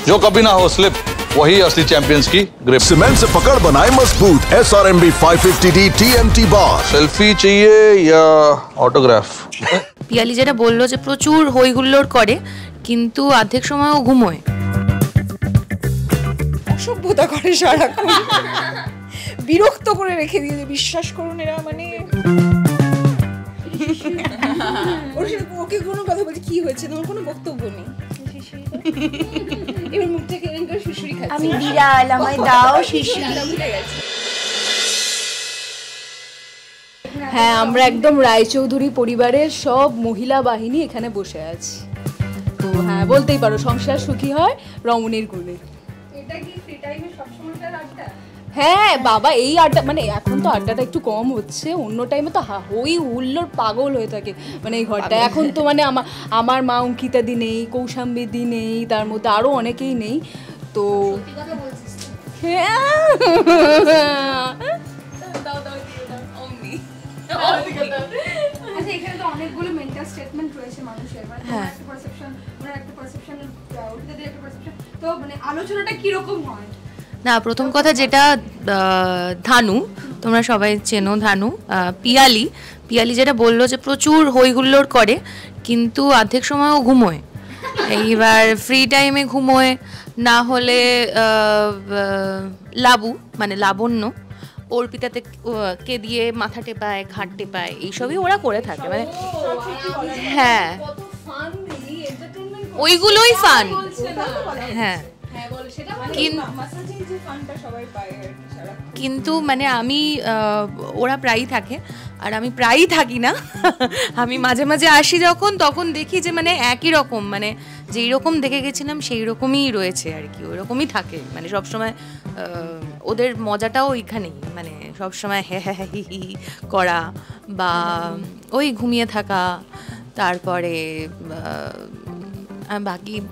जो कभी ना हो स्लिप, वही असली चैंपियंस की ग्रिप। सीमेंट से पकड़ बनाए मजबूत SRMB 550D TMT बार। सेल्फी चाहिए या ऑटोग्राफ? পিয়ালি যেটা বললো যে প্রচুর হইহুল্লোড় করে কিন্তু অর্ধেক সময়ও ঘুমোয়। অসভ্যতা করে সারাক্ষণ, বিরক্ত করে রেখে দিয়েছে। বিশ্বাস করুন এরা মানে ওকে কোনো কথা বলছে কি হয়েছে, তোমার কোনো বক্তব্য নেই। এবার মুখ থেকে শিশুরি খাচ্ছে। আমি বিড়াল, আমায় দাও শিশুরি। হ্যাঁ, আমরা একদম রায়চৌধুরী পরিবারের সব মহিলা বাহিনী এখানে বসে আছি। তো হ্যাঁ, বলতেই পারো সংসার সুখী হয় রমণীর গুণে। এটা কি ফ্রি টাইমে সবসময়কার আড্ডা? হ্যাঁ বাবা, এই আড্ডা মানে এখন তো আড্ডাটা একটু কম হচ্ছে, অন্য টাইমে তো হই হুল্লোড় পাগল হয়ে থাকে মানে এই ঘরটা। এখন তো মানে আমার মা অঙ্কিতা দি নেই, কৌশাম্বী দি নেই, তার মধ্যে আরও অনেকেই নেই। তো আচ্ছা, এখানে তো অনেকগুলো মেন্টাল স্টেটমেন্ট রয়েছে মানুষের, মানে একটা পারসেপশন, ওনার একটা পারসেপশন, ওটাদের একটা পারসেপশন। তো মানে আলোচনাটা কি রকম হয়? না, প্রথম কথা যেটা ধানু, তোমরা সবাই চেনো ধানু, পিয়ালি যেটা বললো যে প্রচুর হইহুল্লোড় করে কিন্তু অর্ধেক সময়ও ঘুমোয়। এইবার ফ্রি টাইমে ঘুমোয়, না হলে লাবু মানে লাবণ্য অর্পিতাতে কে দিয়ে মাথা টেপায়, ঘাট টেপায়, এইসবই ওরা করে থাকে মানে। হ্যাঁ, ওইগুলোই ফান। হ্যাঁ, কিন্তু মানে আমি ওরা প্রায়ই থাকে আর আমি প্রায়ই থাকি না। আমি মাঝে মাঝে আসি যখন, তখন দেখি যে মানে একই রকম, মানে যেই রকম দেখে গেছিলাম সেই রকমই রয়েছে আর কি, ওই রকমই থাকে মানে সবসময়। ওদের মজাটাও ওইখানেই, মানে সবসময় হ্যাঁ হ্যাঁ হি হি করা বা ওই ঘুমিয়ে থাকা। তারপরে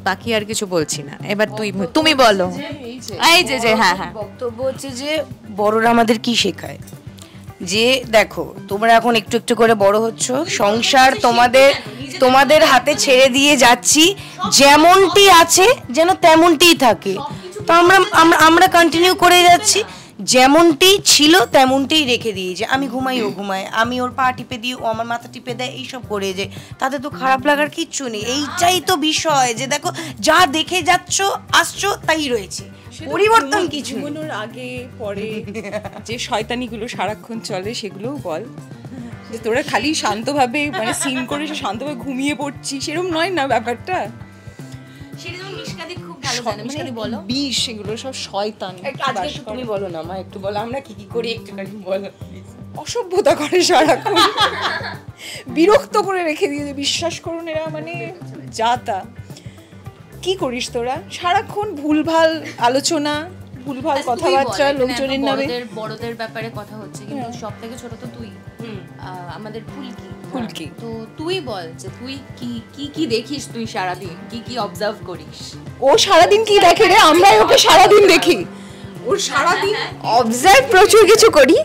বাকি আর কিছু বলছি না, এবার তুমি বলো। এই যে হ্যাঁ হ্যাঁ, বক্তব্য হচ্ছে যে বড়রা আমাদের কি শেখায়, যে দেখো তোমরা এখন একটু একটু করে বড় হচ্ছ, সংসার তোমাদের হাতে ছেড়ে দিয়ে যাচ্ছি, যেমনটি আছে যেন তেমনটিই থাকে। তো আমরা কন্টিনিউ করে যাচ্ছি, যেমনটি ছিল তেমনটিই রেখে দিয়েছে। আমি ঘুমাই, ও ঘুমায়, আমি ওর পা টিপে দিই, ও আমার মাথা টিপে দেয়, এইসব করে যে তাতে তো খারাপ লাগার কিচ্ছু নেই। এইটাই তো বিষয়, যে দেখো যা দেখে যাচ্ছ আসছো তাই রয়েছে, পরিবর্তন কিছু। ঘুমানোর আগে পরে যে শয়তানিগুলো সারাক্ষণ চলে সেগুলোও বল, যে তোরা খালি শান্তভাবে মানে সিন করে শান্তভাবে ঘুমিয়ে পড়ছিস, সেরকম নয় না ব্যাপারটা। বিষ, এগুলো সব শয়তান। তুমি বলো না মা, একটু বলো আমরা কি করি, একটুখানি বলো। অসভ্যতা করে সারাক্ষণ, বিরক্ত করে রেখে দিয়েছে। বিশ্বাস করুন এরা মানে যা তা। কি করিস তোরা সারাক্ষণ? ভুলভাল আলোচনা, ভুলভাল কথাবার্তা লোকজনের নামে। বড়দের ব্যাপারে কথা হচ্ছে, কিন্তু সব থেকে ছোট তো তুই, আমাদের ফুলকি। তো তুই বল যে তুই কি দেখিস, তুই সারাদিন কি অবজার্ভ করিস? ও সারাদিন কি দেখে রে? আমরাই ওকে সারাদিন দেখি। ওর সারাদিন অবজার্ভ প্রচুর কিছু করি,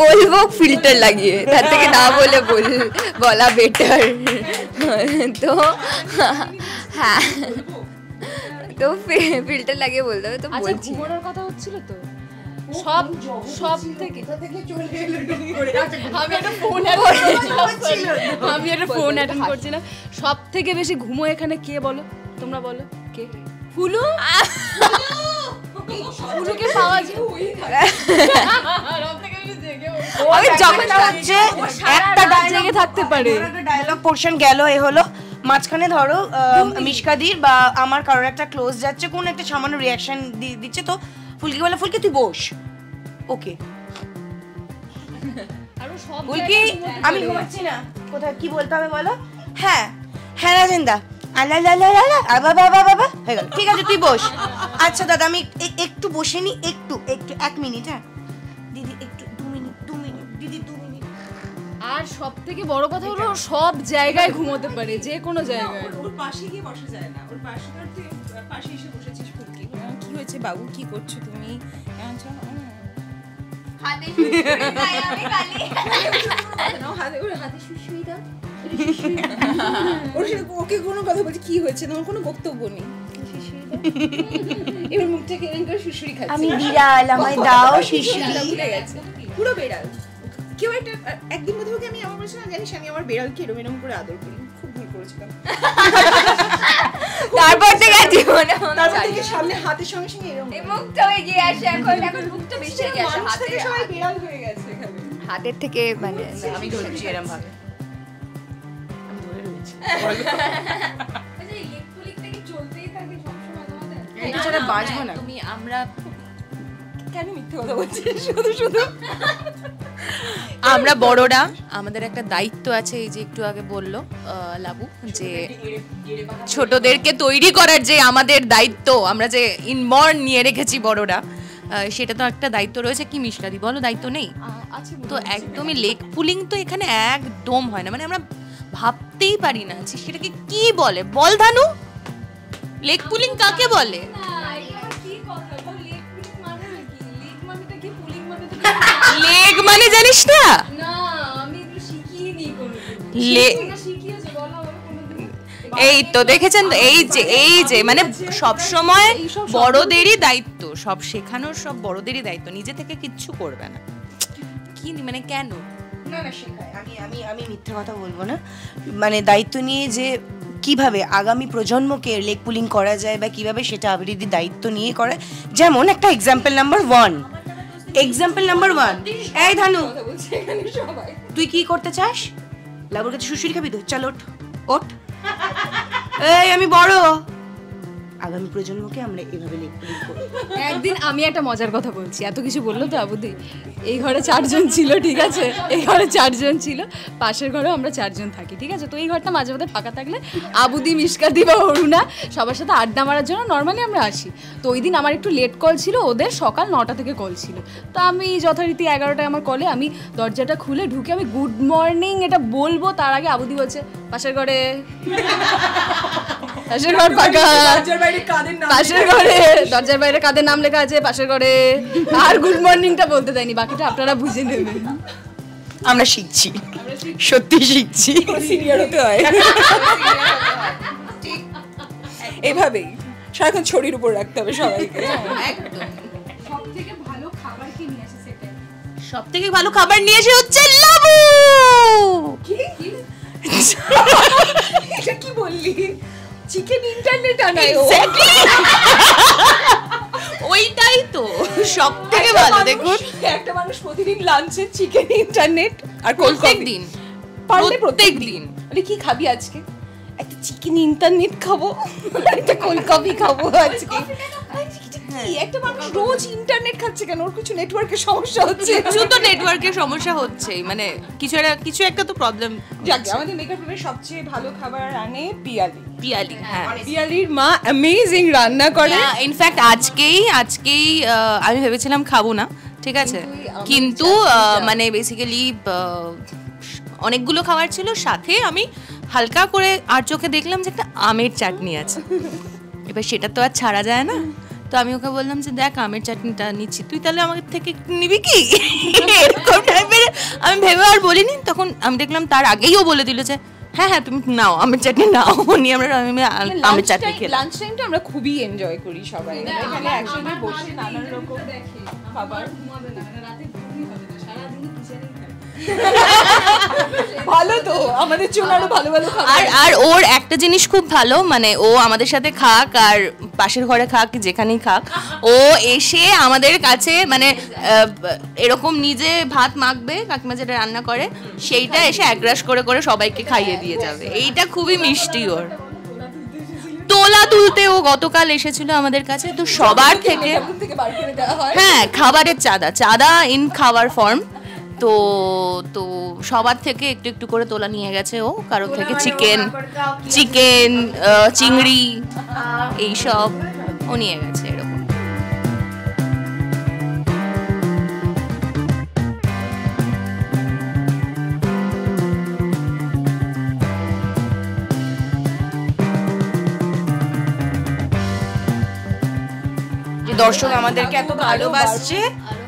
বলবো ফিল্টার লাগিয়ে, তার থেকে না বলে বলা বেটার। তো হ্যাঁ, তো ফিল্টার লাগিয়ে বলতে হবে। তো বলছি ঘুমানোর কথা হচ্ছিল তো, সব থেকে আমি একটা ফোন অ্যাটেন্ড করছিলাম। সব থেকে বেশি ঘুমো এখানে কে বলো? তোমরা বলো কে? ফুলুকে পাওয়া যায়। আমি যখন হচ্ছে একটা জেগে থাকতে পারে। ডায়লগ পোরশন গেল, এ হলো মাঝখানে ধরো মিশকাদির বা আমার কারোর একটা ক্লোজ যাচ্ছে, কোন একটা সামান্য রিয়াকশন দিচ্ছে, তো ফুলকি বলে ফুলকি তুই বস, ওকে ফুলকি আমি ঘুমাচ্ছি না, কোথায় কি বলতে হবে বলো? হ্যাঁ হ্যাঁ রাজেন্দা বাবা হয়ে গেল, ঠিক আছে তুই বস। আচ্ছা দাদা আমি একটু বসে নি, একটু 1 মিনিট। হ্যাঁ দিদি একটু 2 মিনিট দিদি 2 মিনিট। আর সব থেকে বড় কথা হলো সব জায়গায় ঘুমোতে পারে, যে কোনো জায়গায়। ওর পাশে গিয়ে বসা যায় না, ওর পাশে এসে বসেছিস ফুলকি, কি হয়েছে বাবু, কি করছো তুমি? ওকে কোনো কথা বলছে কি হয়েছে, তোমার কোনো বক্তব্য নেই। এবার মুখটা কেমন করে শুশুরি খাচ্ছে। আমি বিড়াল, আমায় দাও শিশুরি। ভুলে গেছে পুরো বেড়াল। কেউ একটা একদিন বোধহয় ওকে আমি আমার বলছিলাম, জানিস আমি আমার বেড়ালকে এরম এরম করে আদর করি, খুব ভুল করেছিলাম। তারপর থেকে জীবনে তারপর থেকে সামনে হাতের সঙ্গে সঙ্গে এরম মুখটা এগিয়ে আসে, এখন মুখটা বেশি এগিয়ে আসে, মানুষ থেকে হাতে সবাই বেড়াল হয়ে গেছে এখানে। হাতের থেকে মানে আমি ধরেছি এরম ভাবে। এটা ছাড়া বাঁচবো না। তুমি আমরা কেন মিথ্যে কথা বলছিস শুধু শুধু? আমরা বড়রা আমাদের একটা দায়িত্ব আছে, এই যে একটু আগে বললো লাবু যে ছোটদেরকে তৈরি করার যে আমাদের দায়িত্ব, আমরা যে ইনবর্ন নিয়ে রেখেছি বড়রা, সেটা তো একটা দায়িত্ব রয়েছে। কি মিশকাদি বলো, দায়িত্ব নেই? তো একদমই লেগ পুলিং তো এখানে একদম হয় না, মানে আমরা ভাবতেই পারি না যে সেটাকে কি বলে। বল ধানু, লেগ পুলিং কাকে বলে? লেগ মানে জানিস না? এই তো দেখেছেন তো, এই যে মানে সব সময় বড়দেরই দায়িত্ব, সব শেখানোর সব বড়দেরই দায়িত্ব, নিজে থেকে কিচ্ছু করবে না। কি মানে কেন? না না শেখায়। আমি মিথ্যে কথা বলবো না, মানে দায়িত্ব নিয়ে যে কিভাবে আগামী প্রজন্মকে লেগ পুলিং করা যায় বা কিভাবে সেটা আবৃত্তি দায়িত্ব নিয়ে করে। যেমন একটা এক্সাম্পল নাম্বার 1, এই ধানু তুই কি করতে চাস? লাবুর কাছে শুশুরি খাবি তো? চল ওঠ ওঠ। এই আমি বড়, আগামী প্রজন্মকে আমরা এভাবে লেগ পুলিং করব। একদিন আমি একটা মজার কথা বলছি, এত কিছু বললো তো আবুদি। এই ঘরে 4 জন ছিল, ঠিক আছে, এই ঘরে 4 জন ছিল, পাশের ঘরেও আমরা 4 জন থাকি, ঠিক আছে। তো এই ঘরটা মাঝে মাঝে ফাঁকা থাকলে আবুদি, মিশকাদি বা অরুণা সবার সাথে আড্ডা মারার জন্য নর্মালি আমরা আসি। তো ওই দিন আমার একটু লেট কল ছিল, ওদের সকাল 9টা থেকে কল ছিল। তো আমি যথারীতি 11টায় আমার কলে আমি দরজাটা খুলে ঢুকে আমি গুড মর্নিং এটা বলবো, তার আগে আবুদি বলছে পাশের ঘরে, পাশের ঘর ফাঁকা, পাশের ঘরে দরজার বাইরে কাদের নাম লেখা আছে, পাশের ঘরে। আর গুড মর্নিংটা বলতে দেয়নি, বাকিটা আপনারা বুঝে নেবেন। আমরা শিখছি, সত্যি শিখছি। সিনিয়র হতে হয় এভাবেই, সারাক্ষণ ছড়ির উপর রাখতে হবে সবাইকে। সব থেকে ভালো খাবার নিয়ে এসে হচ্ছে লাবু। এটা কি বললি? চিকেন ইন্টারনেট আনায় ও। ওইটাই তো সব থেকে ভালো। দেখুন একটা মানুষ প্রতিদিন লাঞ্চে চিকেন ইন্টারনেট আর কোল্ড প্রত্যেক কফি, দিন, পারলে প্রত্যেক দিন। বলে কি খাবি আজকে? একটা চিকেন ইন্টারনেট খাবো, একটা কোল্ড কফি খাবো আজকে। কি একটা মানুষ রোজ ইন্টারনেট খাচ্ছে কেন? ওর কিছু নেটওয়ার্কের সমস্যা হচ্ছে। কিছু তো নেটওয়ার্কের সমস্যা হচ্ছেই, মানে কিছু একটা তো প্রবলেম। যাক, আমাদের মেকআপের সবচেয়ে ভালো খাবার আনে পিয়ালি। পিয়ালি, হ্যাঁ, পিয়ালির মা অ্যামেজিং রান্না করে। ইনফ্যাক্ট আজকেই আমি ভেবেছিলাম খাবো না, ঠিক আছে, কিন্তু মানে বেসিক্যালি অনেকগুলো খাবার ছিল, সাথে আমি হালকা করে আর চোখে দেখলাম যে একটা আমের চাটনি আছে। এবার সেটা তো আর ছাড়া যায় না, তো আমি ওকে বললাম যে দেখ আমের চাটনিটা নিচ্ছি, তুই তাহলে আমাকে থেকে নিবি কি? এরকম টাইপের আমি ভেবে আর বলিনি। তখন আমি দেখলাম তার আগেই ও বলে দিল যে হ্যাঁ হ্যাঁ তুমি নাও আমের চাটনি নাও। নিয়ে আমরা আমের চাটনি খেলাম। লাঞ্চ টাইমটা আমরা খুবই এনজয় করি সবাই, এখানে একসাথে বসে নানান রকম খাবার। ভালো তো, আমাদের জন্য আরো ভালো ভালো খাবার। আর ওর একটা জিনিস খুব ভালো, মানে ও আমাদের সাথে খাক আর পাশের ঘরে খাক, যেখানেই খাক, ও এসে আমাদের কাছে মানে এরকম নিজে ভাত মাখবে, কাকিমা যেটা রান্না করে সেইটা এসে একরাশ করে করে সবাইকে খাইয়ে দিয়ে যাবে। এইটা খুবই মিষ্টি ওর। তোলা তুলতে ও গতকাল এসেছিল আমাদের কাছে, তো সবার থেকে হ্যাঁ খাবারের চাঁদা ইন খাবার ফর্ম, তো সবার থেকে একটু একটু করে তোলা নিয়ে গেছে ও। কারোর থেকে চিকেন চিংড়ি এইসব ও নিয়ে গেছে এরকম। যে দর্শক আমাদেরকে এত ভালোবাসছে,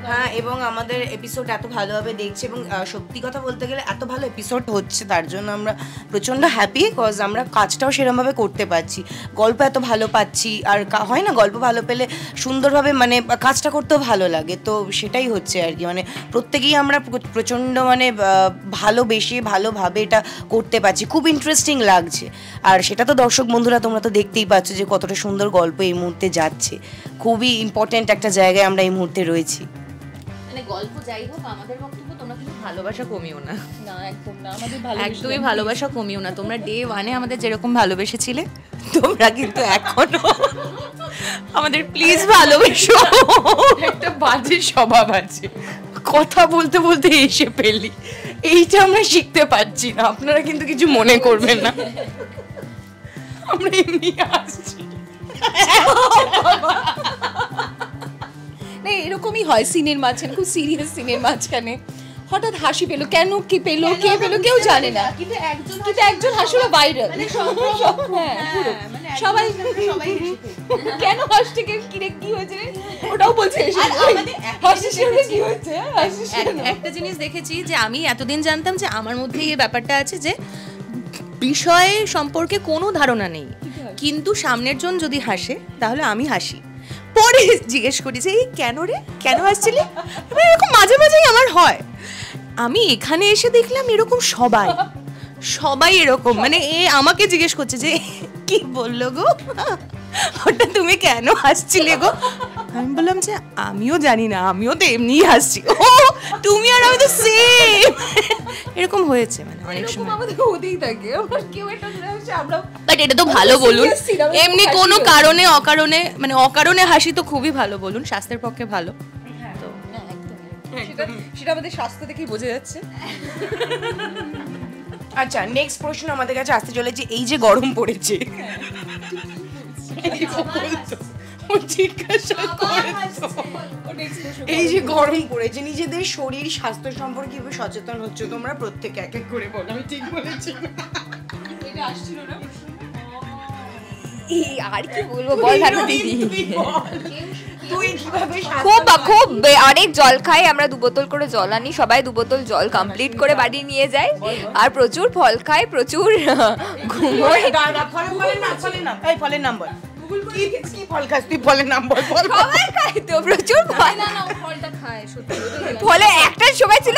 হ্যাঁ, এবং আমাদের এপিসোড এত ভালোভাবে দেখছে এবং সত্যি কথা বলতে গেলে এত ভালো এপিসোড হচ্ছে, তার জন্য আমরা প্রচণ্ড হ্যাপি, কজ আমরা কাজটাও সেরকমভাবে করতে পারছি, গল্প এত ভালো পাচ্ছি। আর হয় না, গল্প ভালো পেলে সুন্দরভাবে মানে কাজটা করতেও ভালো লাগে, তো সেটাই হচ্ছে আর কি। মানে প্রত্যেকেই আমরা প্রচণ্ড মানে ভালোবেসে ভালোভাবে এটা করতে পারছি, খুব ইন্টারেস্টিং লাগছে। আর সেটা তো দর্শক বন্ধুরা তোমরা তো দেখতেই পাচ্ছ যে কতটা সুন্দর গল্প এই মুহূর্তে যাচ্ছে, খুবই ইম্পর্টেন্ট একটা জায়গায় আমরা এই মুহূর্তে রয়েছি। মানে গল্প যাই হোক, আমাদের বক্তব্য তোমরা কিন্তু ভালোবাসা কমিও না, না একদম না, আমাদের একদমই ভালোবাসা কমিও না। তোমরা ডে 1-এ আমাদের যেরকম ভালোবেসেছিলে, তোমরা কিন্তু এখনো আমাদের প্লিজ ভালোবেসো। একটা বাজে স্বভাব আছে, কথা বলতে বলতে এসে পেলি, এইটা আমরা শিখতে পারছি না, আপনারা কিন্তু কিছু মনে করবেন না, আমরা এমনি আসছি। না এরকমই হয় সিনের মাঝখানে, খুব সিরিয়াস সিনের মাঝখানে হঠাৎ হাসি পেলো, কেন কি পেলো, কে পেলো কেউ জানে না, কিন্তু একজন হাসলো ভাইরাল, সবাই কেন হাসছে, কিরে কি হয়েছে ওটাও বলছে, কি হয়েছে। একটা জিনিস দেখেছি যে আমি এতদিন জানতাম যে আমার মধ্যে এই ব্যাপারটা আছে যে বিষয় সম্পর্কে কোনো ধারণা নেই, কিন্তু সামনের জন যদি হাসে তাহলে আমি হাসি, পরে জিজ্ঞেস করি যে এই কেন রে, কেন হাসছিলি, এরকম মাঝে মাঝেই আমার হয়। আমি এখানে এসে দেখলাম এরকম সবাই এরকম, মানে এ আমাকে জিজ্ঞেস করছে যে কি বললো গো, ওটা তুমি কেন হাসছিলে গো। আমি বললাম যে আমিও জানি না, আমিও তো এমনিই হাসছি। ও তুমি আর আমি তো সেম, এরকম হয়েছে মানে অনেক সময় আমাদের হতেই থাকে, কেউ একটা আমরা, বাট এটা তো ভালো বলুন, এমনি কোনো কারণে অকারণে, মানে অকারণে হাসি তো খুবই ভালো বলুন, স্বাস্থ্যের পক্ষে ভালো। সেটা আমাদের স্বাস্থ্য দেখেই বোঝা যাচ্ছে। আচ্ছা, নেক্সট প্রশ্ন আমাদের কাছে আসতে চলেছে, এই যে গরম পড়েছে, এই যে গরম পড়েছে, নিজেদের শরীর স্বাস্থ্য সম্পর্কে কিভাবে সচেতন হচ্ছে তোমরা প্রত্যেকে এক এক করে বলো, আমি ঠিক বলেছি? আর কি বলবো বল দিদি, তুই কিভাবে খুব অনেক জল খাই আমরা, 2 বোতল করে জল আনি, সবাই 2 বোতল জল কমপ্লিট করে বাড়ি নিয়ে যাই, আর প্রচুর ফল খাই, প্রচুর ঘুমোই। ফলের নাম বল, কি ফল খাস তুই, ফলের নাম বল। সবাই খাই তো প্রচুর ফল, ফলটা খায় সত্যি, ফলে একটা সময় ছিল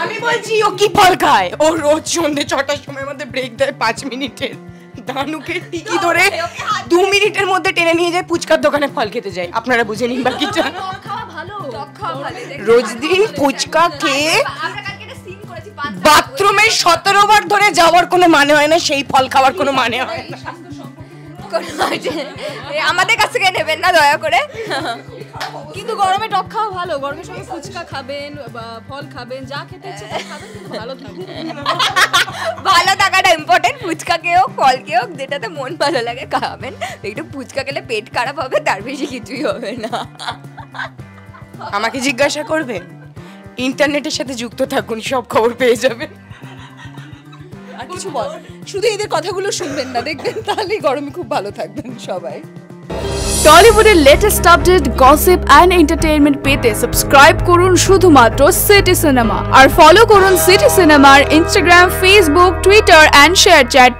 আমি বলছি ও কি ফল খায়, ও রোজ সন্ধ্যে 6টার সময় মধ্যে ব্রেক দেয় 5 মিনিটের, দানুকে টিকি ধরে 2 মিনিটের মধ্যে টেনে নিয়ে যায় ফুচকার দোকানে ফল খেতে যায়, আপনারা বুঝে নিন বাকিটা। রোজ দিন ফুচকা খেয়ে বাথরুমে 17 বার ধরে যাওয়ার কোনো মানে হয় না, সেই ফল খাওয়ার কোনো মানে হয় না। আমাদের কাছ থেকে নেবেন না দয়া করে, কিন্তু গরমে টক খাওয়া ভালো, গরমের সময় ফুচকা খাবেন বা ফল খাবেন, যা খেতে ইচ্ছে তাই খাবেন, কিন্তু ভালো থাকবেন। ভালো থাকাটা ইম্পর্টেন্ট, ফুচকা খেয়েও ফল খেয়েও যেটাতে মন ভালো লাগে খাবেন, একটু ফুচকা খেলে পেট খারাপ হবে, তার বেশি কিছুই হবে না। আমাকে জিজ্ঞাসা করবেন, ইন্টারনেটের সাথে যুক্ত থাকুন, সব খবর পেয়ে যাবেন। আর কিছু বল, শুধু এদের কথাগুলো শুনবেন না, দেখবেন তাহলেই গরমে খুব ভালো থাকবেন সবাই। টলিউডের latest update, gossip and entertainment পেতে সাবস্ক্রাইব করুন শুধুমাত্র সিটি সিনেমা, আর ফলো করুন সিটি সিনেমার Instagram, Facebook, Twitter and ShareChat page.